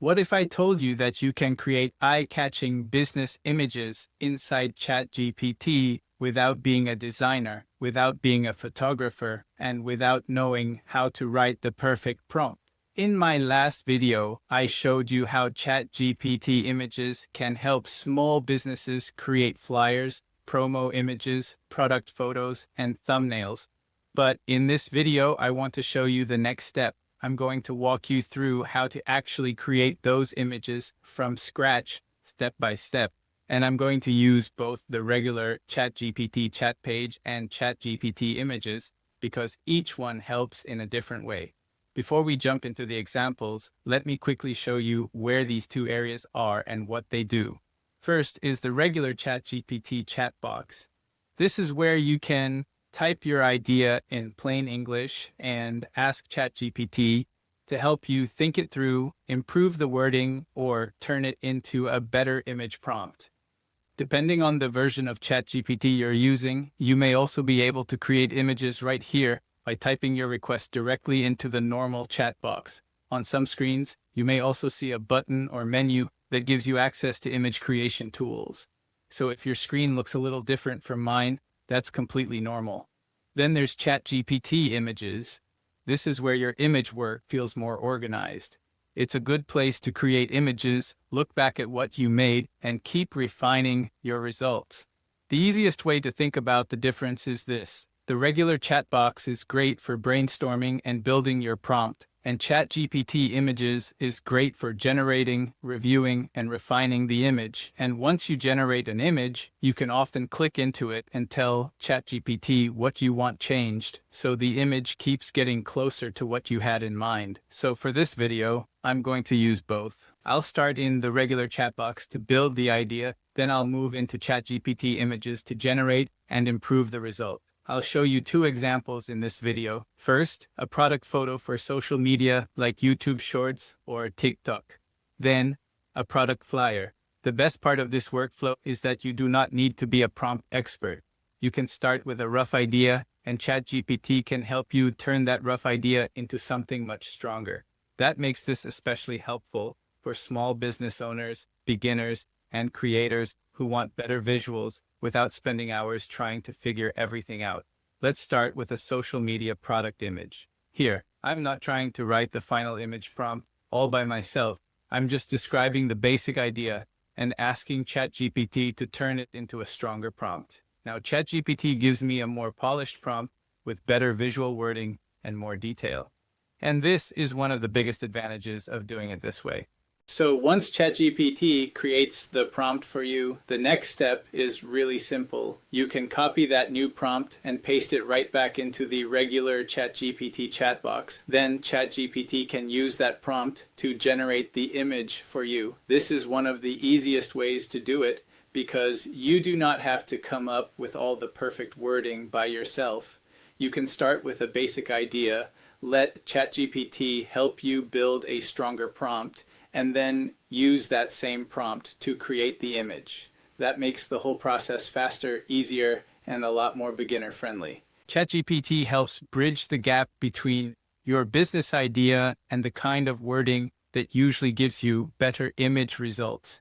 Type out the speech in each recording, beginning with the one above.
What if I told you that you can create eye-catching business images inside ChatGPT without being a designer, without being a photographer, and without knowing how to write the perfect prompt? In my last video, I showed you how ChatGPT images can help small businesses create flyers, promo images, product photos, and thumbnails. But in this video, I want to show you the next step. I'm going to walk you through how to actually create those images from scratch, step by step. And I'm going to use both the regular ChatGPT chat page and ChatGPT images because each one helps in a different way. Before we jump into the examples, let me quickly show you where these two areas are and what they do. First is the regular ChatGPT chat box. This is where you can type your idea in plain English and ask ChatGPT to help you think it through, improve the wording, or turn it into a better image prompt. Depending on the version of ChatGPT you're using, you may also be able to create images right here by typing your request directly into the normal chat box. On some screens, you may also see a button or menu that gives you access to image creation tools. So if your screen looks a little different from mine, that's completely normal. Then there's ChatGPT Images. This is where your image work feels more organized. It's a good place to create images, look back at what you made, and keep refining your results. The easiest way to think about the difference is this. The regular chat box is great for brainstorming and building your prompt, and ChatGPT Images is great for generating, reviewing, and refining the image. And once you generate an image, you can often click into it and tell ChatGPT what you want changed, so the image keeps getting closer to what you had in mind. So for this video, I'm going to use both. I'll start in the regular chat box to build the idea, then I'll move into ChatGPT Images to generate and improve the result. I'll show you two examples in this video. First, a product photo for social media like YouTube Shorts or TikTok. Then, a product flyer. The best part of this workflow is that you do not need to be a prompt expert. You can start with a rough idea, and ChatGPT can help you turn that rough idea into something much stronger. That makes this especially helpful for small business owners, beginners, and creators who want better visuals without spending hours trying to figure everything out. Let's start with a social media product image. Here, I'm not trying to write the final image prompt all by myself. I'm just describing the basic idea and asking ChatGPT to turn it into a stronger prompt. Now, ChatGPT gives me a more polished prompt with better visual wording and more detail. And this is one of the biggest advantages of doing it this way. So once ChatGPT creates the prompt for you, the next step is really simple. You can copy that new prompt and paste it right back into the regular ChatGPT chat box. Then ChatGPT can use that prompt to generate the image for you. This is one of the easiest ways to do it because you do not have to come up with all the perfect wording by yourself. You can start with a basic idea, let ChatGPT help you build a stronger prompt, and then use that same prompt to create the image. That makes the whole process faster, easier, and a lot more beginner-friendly. ChatGPT helps bridge the gap between your business idea and the kind of wording that usually gives you better image results.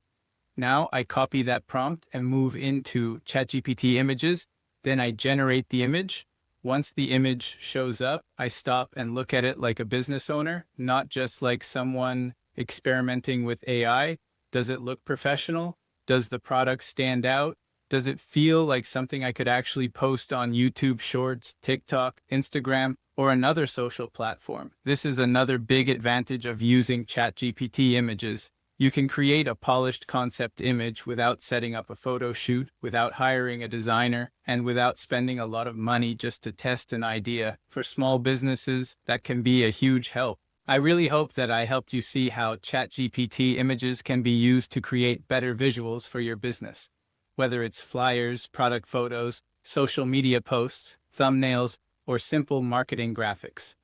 Now I copy that prompt and move into ChatGPT Images, then I generate the image. Once the image shows up, I stop and look at it like a business owner, not just like someone experimenting with AI. Does it look professional? Does the product stand out? Does it feel like something I could actually post on YouTube Shorts, TikTok, Instagram, or another social platform? This is another big advantage of using ChatGPT Images. You can create a polished concept image without setting up a photo shoot, without hiring a designer, and without spending a lot of money just to test an idea. For small businesses, that can be a huge help. I really hope that I helped you see how ChatGPT Images can be used to create better visuals for your business. Whether it's flyers, product photos, social media posts, thumbnails, or simple marketing graphics.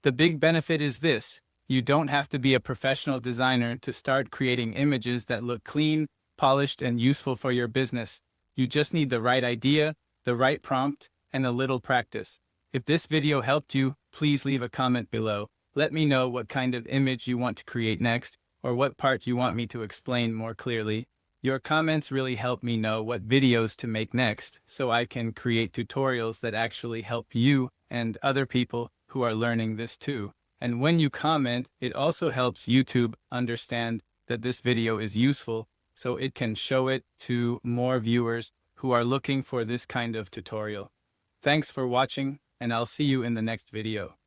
The big benefit is this: you don't have to be a professional designer to start creating images that look clean, polished, and useful for your business. You just need the right idea, the right prompt, and a little practice. If this video helped you, please leave a comment below. Let me know what kind of image you want to create next, or what part you want me to explain more clearly. Your comments really help me know what videos to make next, so I can create tutorials that actually help you and other people who are learning this too. And when you comment, it also helps YouTube understand that this video is useful, so it can show it to more viewers who are looking for this kind of tutorial. Thanks for watching, and I'll see you in the next video.